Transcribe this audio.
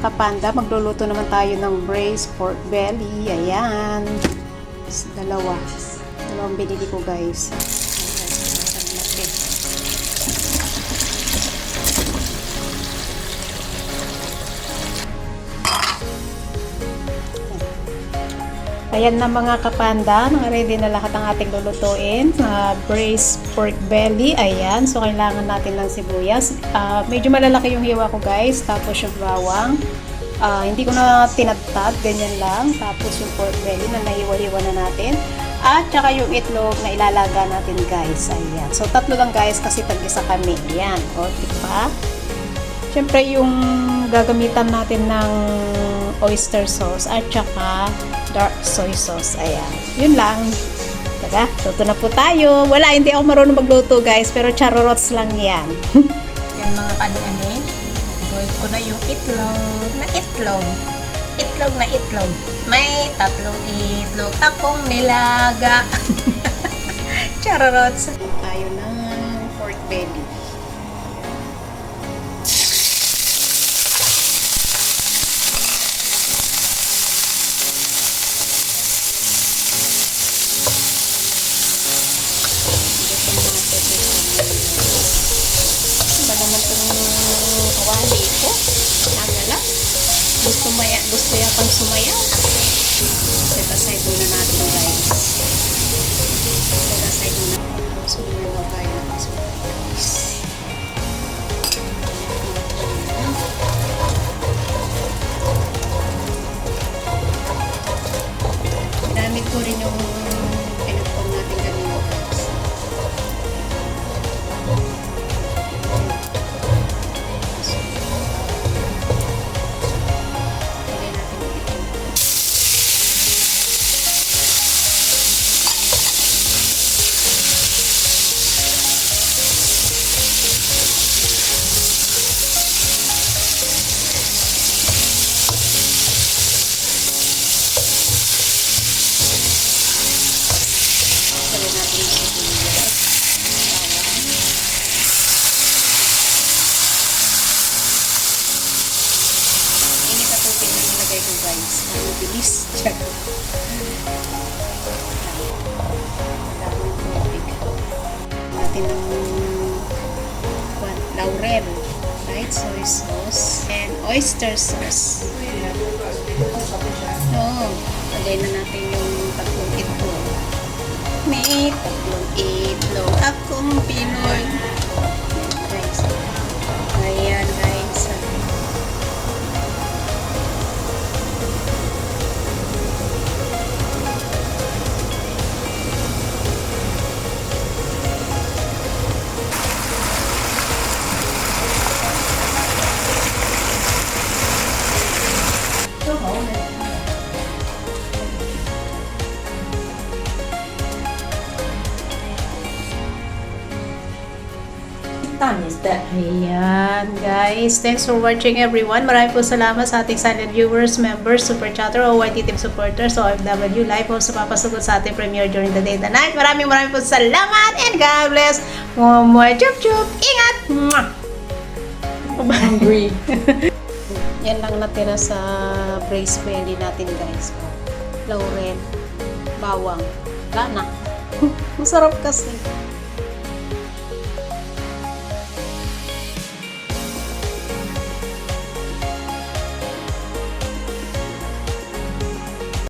kapanda, magluluto naman tayo ng braised pork belly. Ayan. Dalawang binili ko guys. Ayan na mga kapanda, ready na lahat ang ating lulutuin. Braised pork belly, ayan. So, kailangan natin ng sibuyas. Medyo malalaki yung hiwa ko guys. Tapos yung bawang. Hindi ko na tinadtad, ganyan lang. Tapos yung pork belly na nahiwa-hiwa na natin. At saka yung itlog na ilalaga natin guys. Ayan. So, tatlo lang guys kasi tag-isa kami. Ayan. O, diba? Siyempre yung gagamitan natin ng oyster sauce at saka dark soy sauce. Ayan. Yun lang. Taga, luto na po tayo. Wala, hindi ako marunong magluto guys, pero charorots lang yan. Yan mga kani-ani. Boil ko na yung itlog. Itlog. May 3 itlog akong nilaga. Charorots. Tayo ng pork belly. Naman itong kawali ko. Nagalap. Gusto yatang sumayaw. Set aside muna natin guys. Set aside muna. Sumayaw tayo ng guys. Ginamit ko rin yung pinagpong natin kanina guys. Guys, bilis natin ng laurel, right, soy sauce and oyster sauce. Lagay na natin yung 3 itlog. May 3 itlog akong Pinoy guys. Ayan guys. Ayan guys, thanks for watching everyone. Maraming po salamat sa ating silent viewers, members, super chatter, OYT team supporters, OFW live po sa papasugod sa ating premiere during the day and the night. Maraming po salamat and God bless. Chup chup, ingat. Hungry. Yan lang natira sa braised belly natin guys. Laurel, bawang, wala na. Masarap kasi.